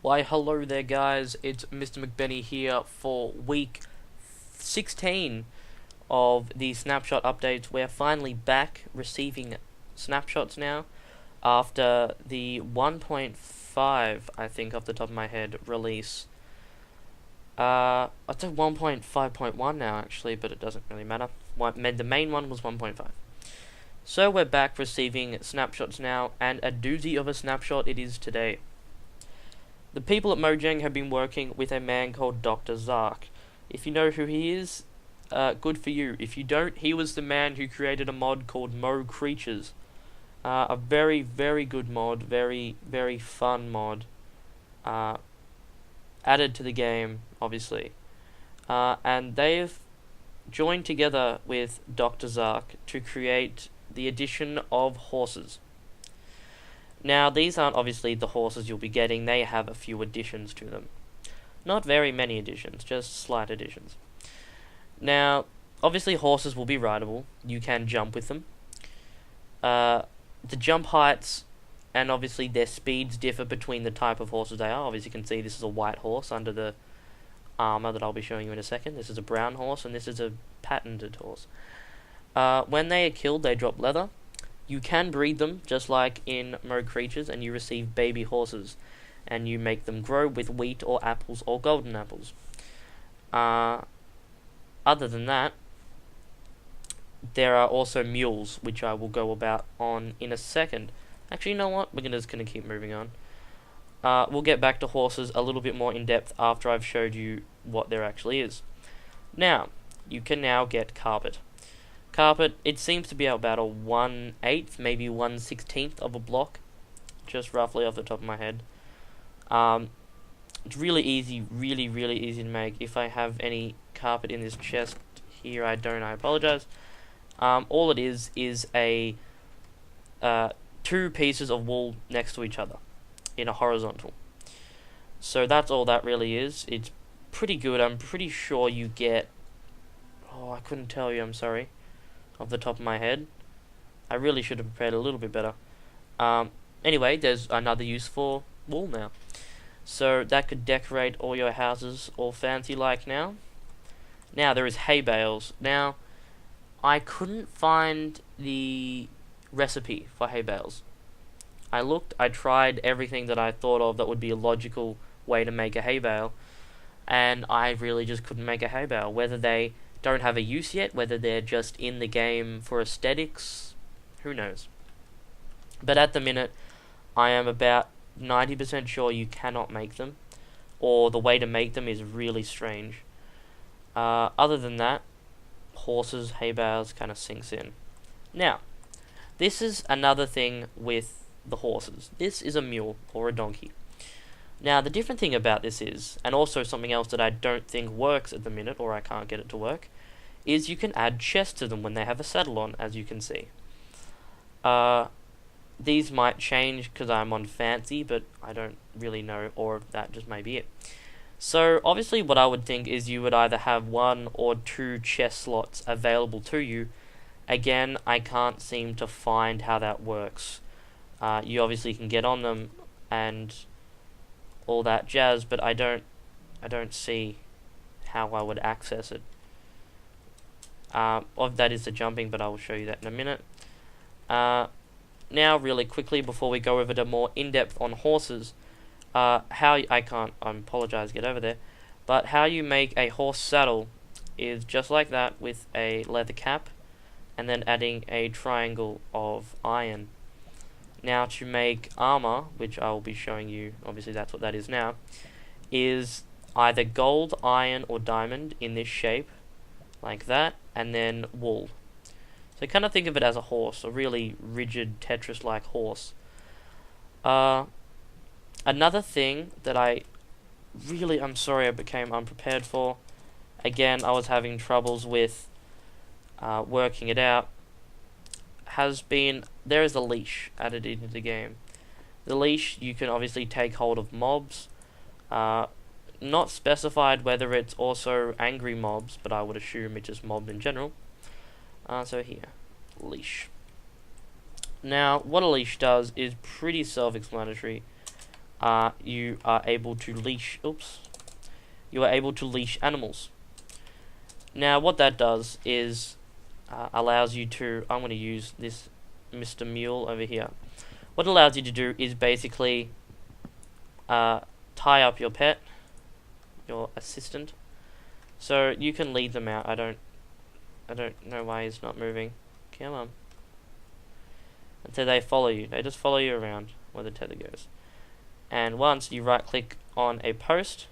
Why, hello there, guys. It's Mr. McBenny here for week 16 of the Snapshot updates. We're finally back receiving snapshots now after the 1.5, I think, off the top of my head, release. I'd say 1.5.1 now, actually, but it doesn't really matter. The main one was 1.5. So we're back receiving snapshots now, and a doozy of a snapshot it is today. The people at Mojang have been working with a man called Dr. Zark. If you know who he is, good for you. If you don't, he was the man who created a mod called Mo Creatures. A very, very good mod, very, very fun mod. Added to the game, obviously. And they've joined together with Dr. Zark to create the addition of horses. Now, these aren't obviously the horses you'll be getting, they have a few additions to them. Not very many additions, just slight additions. Now, obviously horses will be rideable, you can jump with them. The jump heights and obviously their speeds differ between the type of horses they are. Obviously you can see this is a white horse under the armor that I'll be showing you in a second. This is a brown horse and this is a patented horse. When they are killed, they drop leather. You can breed them, just like in Mo Creatures, and you receive baby horses, and you make them grow with wheat or apples or golden apples. Other than that, there are also mules, which I will go about on in a second. Actually, you know what? We're just going to keep moving on. We'll get back to horses a little bit more in depth after I've showed you what there actually is. Now, you can now get carpet. Carpet, it seems to be about a 1/8, maybe 1/16 of a block, just roughly off the top of my head. It's really easy, really, really easy to make. If I have any carpet in this chest here, I don't, I apologize. All it is a two pieces of wool next to each other in a horizontal. So that's all that really is. It's pretty good. I'm pretty sure you get, I couldn't tell you, I'm sorry, off the top of my head. I really should have prepared a little bit better. Anyway, there's another use for wool now. So that could decorate all your houses all fancy like now. Now there is hay bales. Now, I couldn't find the recipe for hay bales. I looked, I tried everything that I thought of that would be a logical way to make a hay bale, and I really just couldn't make a hay bale. Whether they don't have a use yet, whether they're just in the game for aesthetics, who knows. But at the minute, I am about 90% sure you cannot make them, or the way to make them is really strange. Other than that, horses, hay bales kind of sinks in. Now, this is another thing with the horses. This is a mule or a donkey. Now, the different thing about this is, and also something else that I don't think works at the minute, or I can't get it to work, is you can add chests to them when they have a saddle on, as you can see. These might change because I'm on fancy, but I don't really know, or that just may be it. So, obviously what I would think is you would either have 1 or 2 chest slots available to you. Again, I can't seem to find how that works. You obviously can get on them and all that jazz, but I don't see how I would access it. That is the jumping, but I will show you that in a minute. Now, really quickly, before we go over to more in-depth on horses, I apologize, get over there, but how you make a horse saddle is just like that, with a leather cap, and then adding a triangle of iron. Now, to make armor, which I will be showing you, obviously that's what that is now, is either gold, iron, or diamond in this shape, like that, and then wool. So kind of think of it as a horse, a really rigid Tetris-like horse. Another thing that I'm sorry I became unprepared for. Again, I was having troubles with working it out. There is a leash added into the game. The leash, you can obviously take hold of mobs. Not specified whether it's also angry mobs, but I would assume it's just mobs in general. So here, leash. Now, what a leash does is pretty self-explanatory. you are able to leash. Oops. You are able to leash animals. Now, what that does is allows you to. I'm going to use this Mr. Mule over here. What it allows you to do is basically tie up your pet, your assistant, so you can lead them out. I don't know why he's not moving. Come on. And so they follow you. They just follow you around where the tether goes. And once you right click on a post,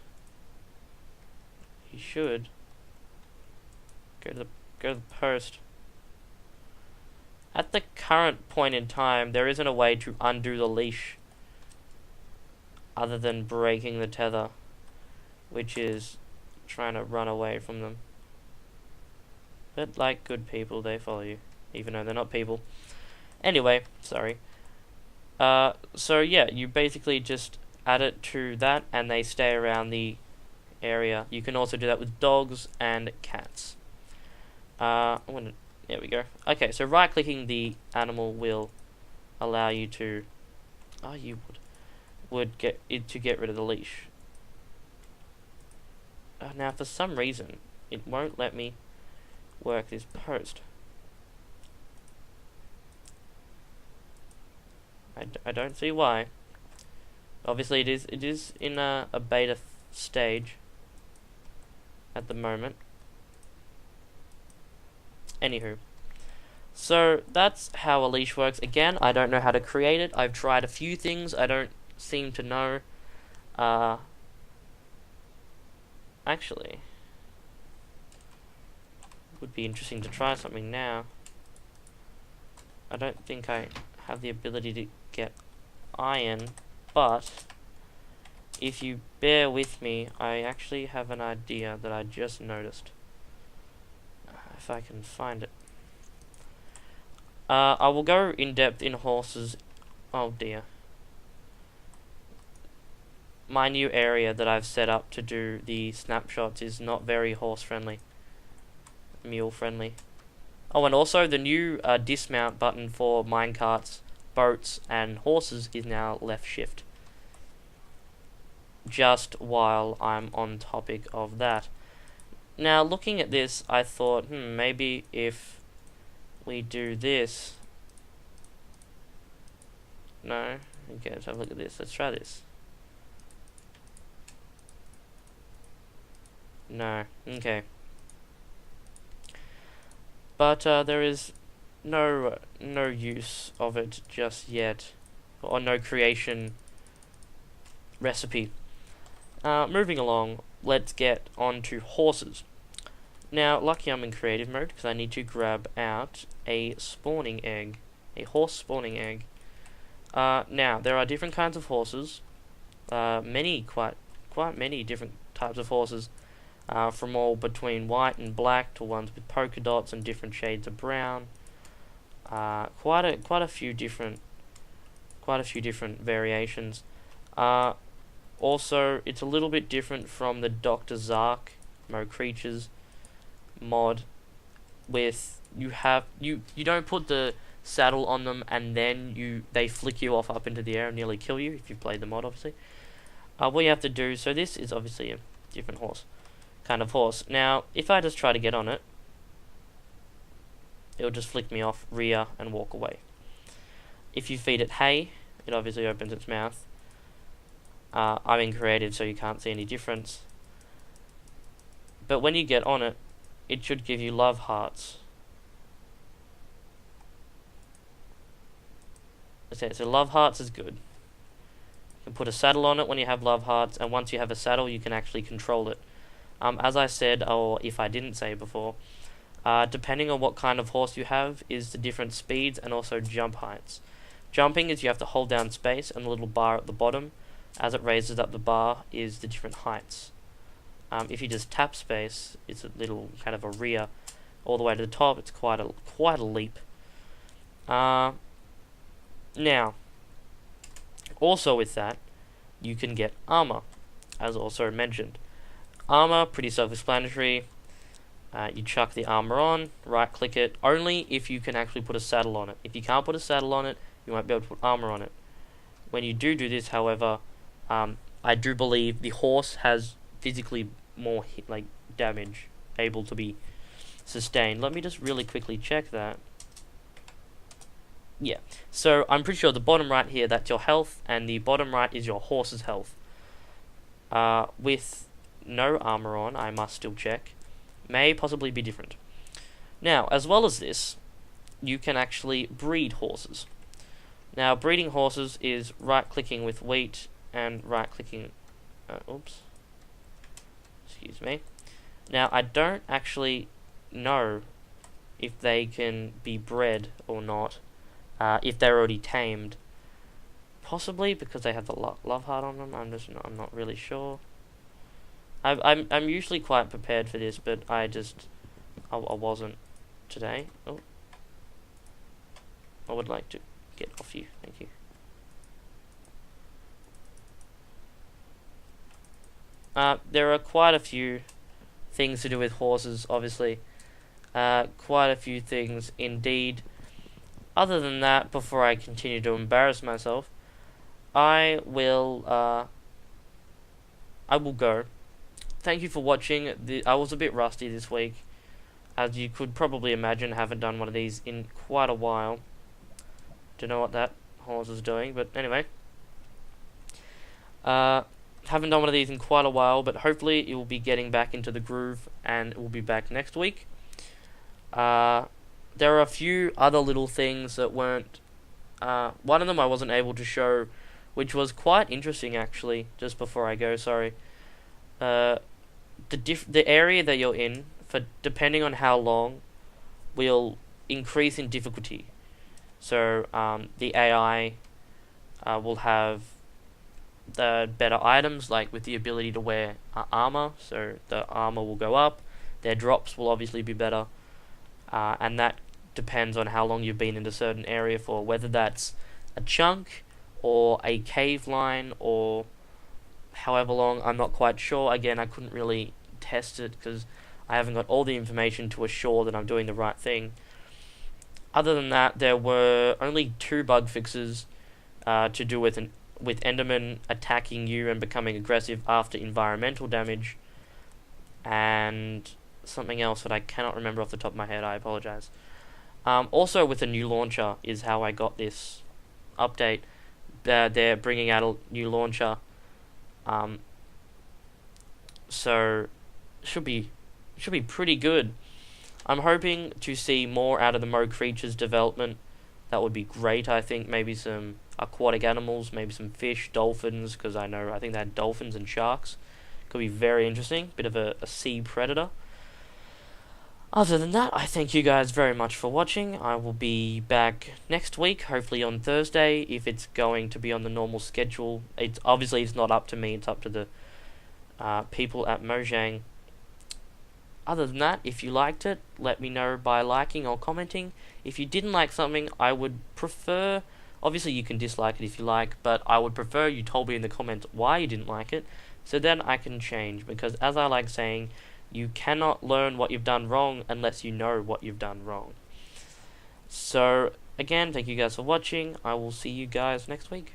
you should go to the post. At the current point in time, there isn't a way to undo the leash other than breaking the tether, which is trying to run away from them. But like good people, they follow you, even though they're not people. Anyway, sorry. So yeah, you basically just add it to that, and they stay around the area. You can also do that with dogs and cats. There we go. Okay, so right-clicking the animal will allow you to. Oh, you would get it to get rid of the leash. Now, for some reason, it won't let me work this post. I don't see why. Obviously, it is in a beta stage at the moment. Anywho, so that's how a leash works. Again, I don't know how to create it. I've tried a few things. I don't seem to know. Actually, would be interesting to try something now. I don't think I have the ability to get iron, but if you bear with me, I actually have an idea that I just noticed. If I can find it. I will go in depth in horses. Oh dear. My new area that I've set up to do the snapshots is not very horse friendly. Mule friendly. Oh, and also the new dismount button for minecarts, boats, and horses is now left shift. Just while I'm on topic of that. Now, looking at this, I thought, maybe if we do this. No? Okay, let's have a look at this. Let's try this. No. Okay. But there is no use of it just yet, or no creation recipe. Moving along, let's get on to horses. Now, lucky I'm in creative mode because I need to grab out a spawning egg, a horse spawning egg. Now, there are different kinds of horses, quite many different types of horses, from all between white and black to ones with polka dots and different shades of brown. Quite a few different variations. Also, it's a little bit different from the Dr. Zark Mo Creatures mod, with you don't put the saddle on them and then they flick you off up into the air and nearly kill you if you've played the mod, obviously. What you have to do, so this is obviously a different kind of horse. Now, if I just try to get on it, it'll just flick me off, rear, and walk away. If you feed it hay, it obviously opens its mouth. I'm in creative, so you can't see any difference. But when you get on it, it should give you love hearts. Okay, so love hearts is good. You can put a saddle on it when you have love hearts, and once you have a saddle, you can actually control it. As I said, or if I didn't say before, depending on what kind of horse you have, is the different speeds and also jump heights. Jumping is you have to hold down space, and the little bar at the bottom, as it raises up the bar, is the different heights. If you just tap space, it's a little kind of a rear all the way to the top. It's quite a leap. Now, also with that, you can get armor, as also mentioned. Armor, pretty self-explanatory. You chuck the armor on, right-click it, only if you can actually put a saddle on it. If you can't put a saddle on it, you won't be able to put armor on it. When you do this, however, I do believe the horse has physically more damage able to be sustained. Let me just really quickly check that. Yeah, so I'm pretty sure the bottom right here, that's your health, and the bottom right is your horse's health. With no armor on, I must still check. May possibly be different. Now, as well as this, you can actually breed horses. Now, breeding horses is right-clicking with wheat and right-clicking... oops. Excuse me. Now, I don't actually know if they can be bred or not, if they're already tamed. Possibly because they have the love heart on them. I'm not really sure. I'm usually quite prepared for this, but I wasn't today. Oh, I would like to get off you. Thank you. There are quite a few things to do with horses, obviously. Quite a few things indeed. Other than that, before I continue to embarrass myself, I will go. Thank you for watching. I was a bit rusty this week, as you could probably imagine. Haven't done one of these in quite a while. Don't know what that horse is doing, but anyway. Haven't done one of these in quite a while, but hopefully it will be getting back into the groove, and it will be back next week. There are a few other little things that weren't... one of them I wasn't able to show, which was quite interesting actually, just before I go, sorry. The area that you're in, for depending on how long, will increase in difficulty. So the AI will have the better items, like with the ability to wear armor, so the armor will go up. Their drops will obviously be better, and that depends on how long you've been in a certain area for, whether that's a chunk or a cave line or however long. I'm not quite sure. Again, I couldn't really test it because I haven't got all the information to assure that I'm doing the right thing. Other than that, there were only 2 bug fixes to do with Enderman attacking you and becoming aggressive after environmental damage, and something else that I cannot remember off the top of my head. I apologize. Also, with a new launcher is how I got this update. They're bringing out a new launcher, so should be pretty good. I'm hoping to see more out of the Mo Creatures development. That would be great. I think maybe some aquatic animals, maybe some fish, dolphins, because I think they had dolphins and sharks. Could be very interesting. Bit of a sea predator. Other than that, I thank you guys very much for watching. I will be back next week, hopefully on Thursday, if it's going to be on the normal schedule. It's not up to me, it's up to the people at Mojang. Other than that, if you liked it, let me know by liking or commenting. If you didn't like something, I would prefer... Obviously, you can dislike it if you like, but I would prefer you told me in the comments why you didn't like it, so then I can change. Because as I like saying, you cannot learn what you've done wrong unless you know what you've done wrong. So, again, thank you guys for watching. I will see you guys next week.